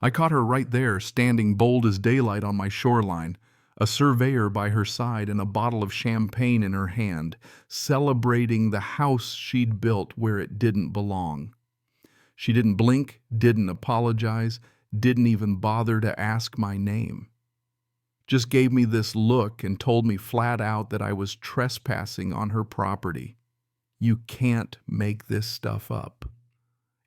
I caught her right there, standing bold as daylight on my shoreline, a surveyor by her side and a bottle of champagne in her hand, celebrating the house she'd built where it didn't belong. She didn't blink, didn't apologize, didn't even bother to ask my name. Just gave me this look and told me flat out that I was trespassing on her property. You can't make this stuff up.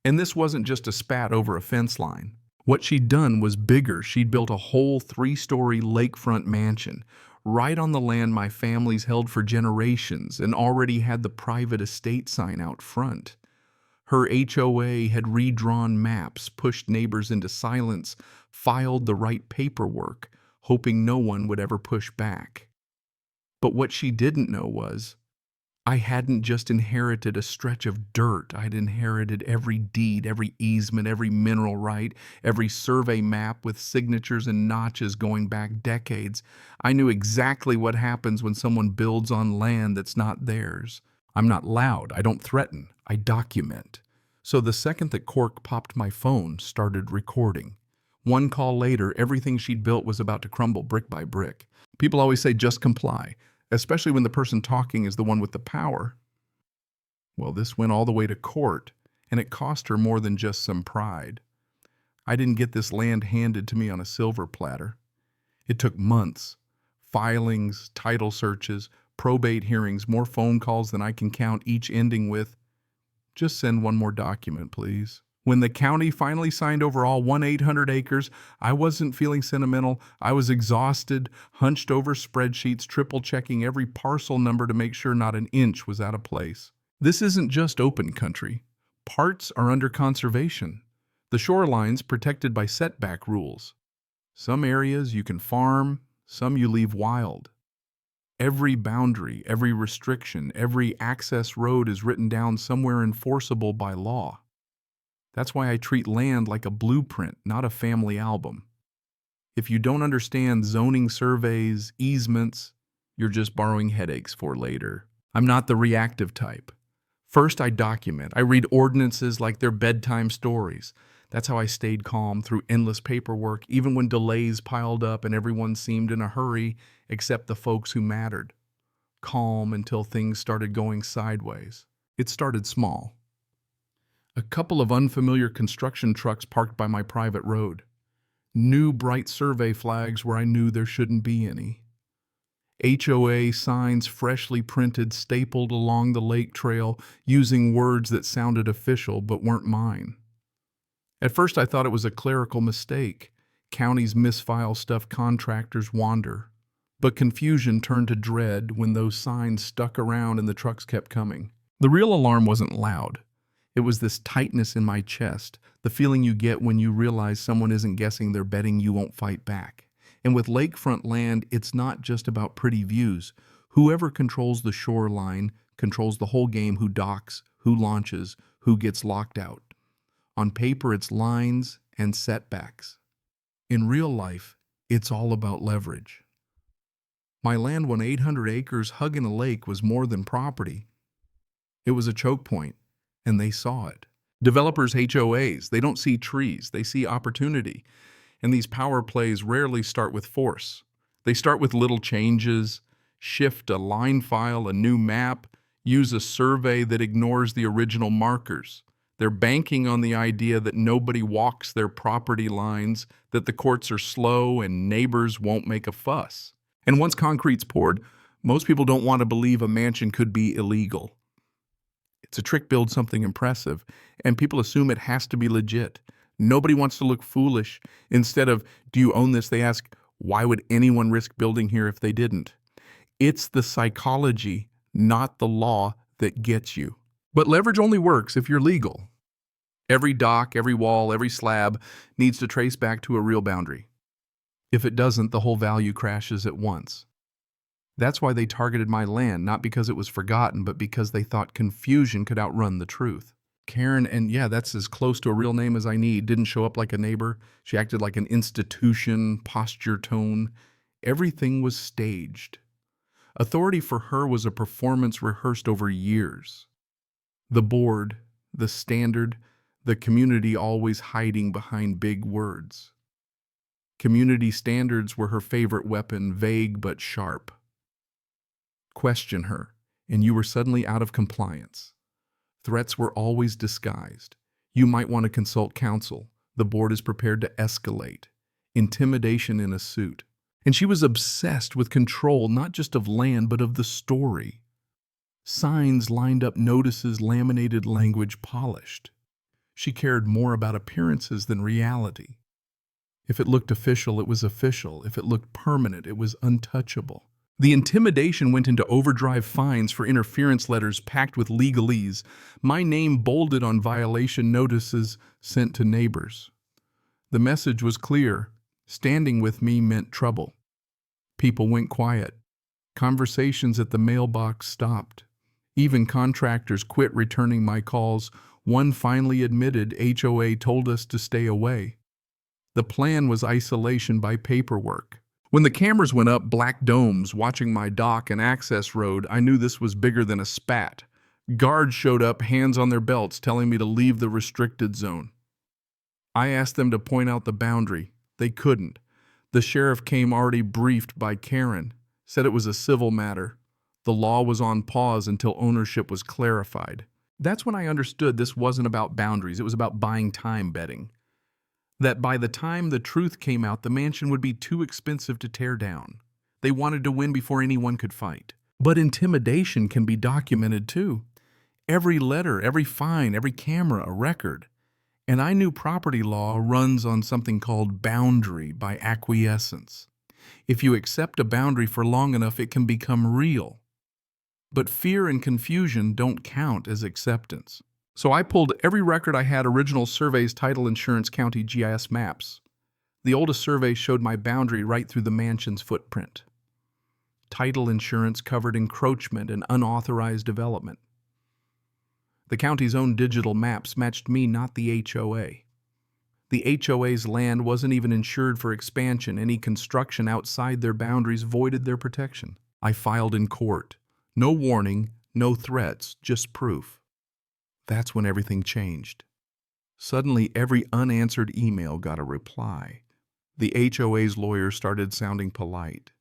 And this wasn't just a spat over a fence line. What she'd done was bigger. She'd built a whole 3-story lakefront mansion right on the land my family's held for generations and already had the private estate sign out front. Her HOA had redrawn maps, pushed neighbors into silence, filed the right paperwork, hoping no one would ever push back. But what she didn't know was, I hadn't just inherited a stretch of dirt. I'd inherited every deed, every easement, every mineral right, every survey map with signatures and notches going back decades. I knew exactly what happens when someone builds on land that's not theirs. I'm not loud. I don't threaten. I document. So the second that Cork popped my phone, started recording. One call later, everything she'd built was about to crumble brick by brick. People always say just comply, especially when the person talking is the one with the power. Well, this went all the way to court, and it cost her more than just some pride. I didn't get this land handed to me on a silver platter. It took months, filings, title searches, probate hearings, more phone calls than I can count, each ending with, "Just send one more document, please." When the county finally signed over all 1,800 acres, I wasn't feeling sentimental. I was exhausted, hunched over spreadsheets, triple-checking every parcel number to make sure not an inch was out of place. This isn't just open country. Parts are under conservation. The shoreline's protected by setback rules. Some areas you can farm, some you leave wild. Every boundary, every restriction, every access road is written down somewhere enforceable by law. That's why I treat land like a blueprint, not a family album. If you don't understand zoning surveys, easements, you're just borrowing headaches for later. I'm not the reactive type. First, I document. I read ordinances like they're bedtime stories. That's how I stayed calm through endless paperwork, even when delays piled up and everyone seemed in a hurry except the folks who mattered. Calm until things started going sideways. It started small. A couple of unfamiliar construction trucks parked by my private road. New bright survey flags where I knew there shouldn't be any. HOA signs freshly printed, stapled along the lake trail, using words that sounded official but weren't mine. At first I thought it was a clerical mistake. Counties misfile stuff, contractors wander. But confusion turned to dread when those signs stuck around and the trucks kept coming. The real alarm wasn't loud. It was this tightness in my chest, the feeling you get when you realize someone isn't guessing they're betting you won't fight back. And with lakefront land, it's not just about pretty views. Whoever controls the shoreline controls the whole game: who docks, who launches, who gets locked out. On paper, it's lines and setbacks. In real life, it's all about leverage. My land, 800 acres hugging a lake, was more than property. It was a choke point. And they saw it. Developers, HOAs, they don't see trees, they see opportunity. And these power plays rarely start with force. They start with little changes: shift a line file, a new map, use a survey that ignores the original markers. They're banking on the idea that nobody walks their property lines, that the courts are slow and neighbors won't make a fuss. And once concrete's poured, most people don't want to believe a mansion could be illegal. It's a trick, build something impressive, and people assume it has to be legit. Nobody wants to look foolish. Instead of, "Do you own this?" they ask, "Why would anyone risk building here if they didn't?" It's the psychology, not the law, that gets you. But leverage only works if you're legal. Every dock, every wall, every slab needs to trace back to a real boundary. If it doesn't, the whole value crashes at once. That's why they targeted my land, not because it was forgotten, but because they thought confusion could outrun the truth. Karen, and yeah, that's as close to a real name as I need, didn't show up like a neighbor. She acted like an institution, posture, tone. Everything was staged. Authority for her was a performance rehearsed over years. The board, the standard, the community always hiding behind big words. Community standards were her favorite weapon, vague but sharp. Question her, and you were suddenly out of compliance. Threats were always disguised. You might want to consult counsel. The board is prepared to escalate. Intimidation in a suit. And she was obsessed with control, not just of land, but of the story. Signs lined up, notices, laminated language polished. She cared more about appearances than reality. If it looked official, it was official. If it looked permanent, it was untouchable. The intimidation went into overdrive, fines for interference letters packed with legalese, my name bolded on violation notices sent to neighbors. The message was clear. Standing with me meant trouble. People went quiet. Conversations at the mailbox stopped. Even contractors quit returning my calls. One finally admitted HOA told us to stay away. The plan was isolation by paperwork. When the cameras went up, black domes watching my dock and access road, I knew this was bigger than a spat. Guards showed up, hands on their belts, telling me to leave the restricted zone. I asked them to point out the boundary. They couldn't. The sheriff came already briefed by Karen, said it was a civil matter. The law was on pause until ownership was clarified. That's when I understood this wasn't about boundaries, it was about buying time betting. That by the time the truth came out, the mansion would be too expensive to tear down. They wanted to win before anyone could fight. But intimidation can be documented too. Every letter, every fine, every camera, a record. And I knew property law runs on something called boundary by acquiescence. If you accept a boundary for long enough, it can become real. But fear and confusion don't count as acceptance. So I pulled every record I had, original surveys, title insurance, county GIS maps. The oldest survey showed my boundary right through the mansion's footprint. Title insurance covered encroachment and unauthorized development. The county's own digital maps matched me, not the HOA. The HOA's land wasn't even insured for expansion. Any construction outside their boundaries voided their protection. I filed in court. No warning, no threats, just proof. That's when everything changed. Suddenly, every unanswered email got a reply. The HOA's lawyer started sounding polite.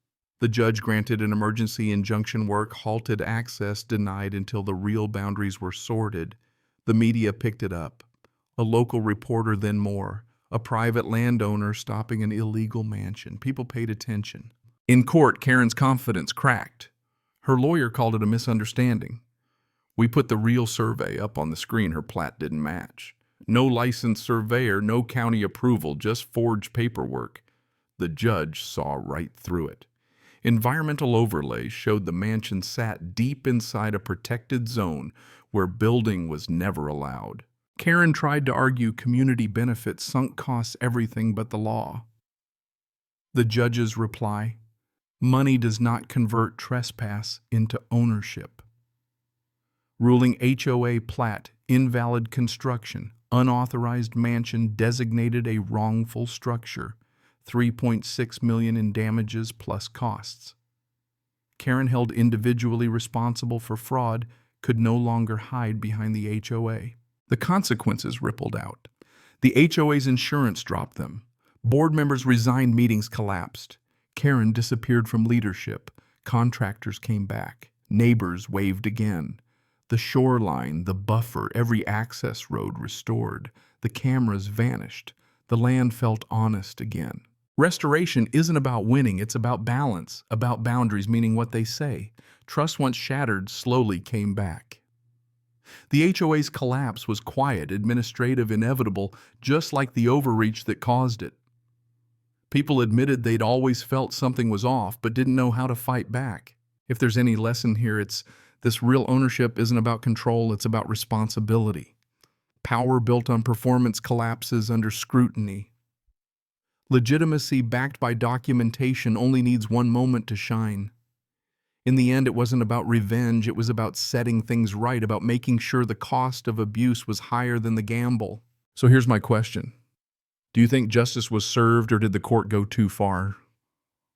The judge granted an emergency injunction work, halted access, denied until the real boundaries were sorted. The media picked it up. A local reporter, then more. A private landowner stopping an illegal mansion. People paid attention. In court, Karen's confidence cracked. Her lawyer called it a misunderstanding. We put the real survey up on the screen. Her plat didn't match. No licensed surveyor, no county approval, just forged paperwork. The judge saw right through it. Environmental overlays showed the mansion sat deep inside a protected zone where building was never allowed. Karen tried to argue community benefits, sunk costs, everything but the law. The judge's reply: money does not convert trespass into ownership. Ruling HOA plat, invalid construction, unauthorized mansion designated a wrongful structure, $3.6 million in damages plus costs. Karen, held individually responsible for fraud, could no longer hide behind the HOA. The consequences rippled out. The HOA's insurance dropped them. Board members resigned, meetings collapsed. Karen disappeared from leadership. Contractors came back. Neighbors waved again. The shoreline, the buffer, every access road restored. The cameras vanished. The land felt honest again. Restoration isn't about winning, it's about balance, about boundaries, meaning what they say. Trust once shattered slowly came back. The HOA's collapse was quiet, administrative, inevitable, just like the overreach that caused it. People admitted they'd always felt something was off, but didn't know how to fight back. If there's any lesson here, it's this: real ownership isn't about control, it's about responsibility. Power built on performance collapses under scrutiny. Legitimacy backed by documentation only needs one moment to shine. In the end, it wasn't about revenge, it was about setting things right, about making sure the cost of abuse was higher than the gamble. So here's my question. Do you think justice was served, or did the court go too far?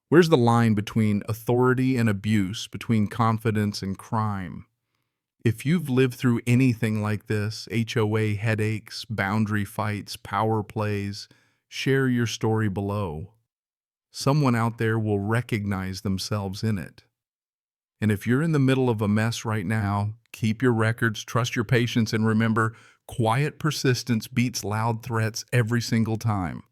Where's the line between authority and abuse, between confidence and crime? If you've lived through anything like this, HOA headaches, boundary fights, power plays, share your story below. Someone out there will recognize themselves in it. And if you're in the middle of a mess right now, keep your records, trust your patience, and remember, quiet persistence beats loud threats every single time.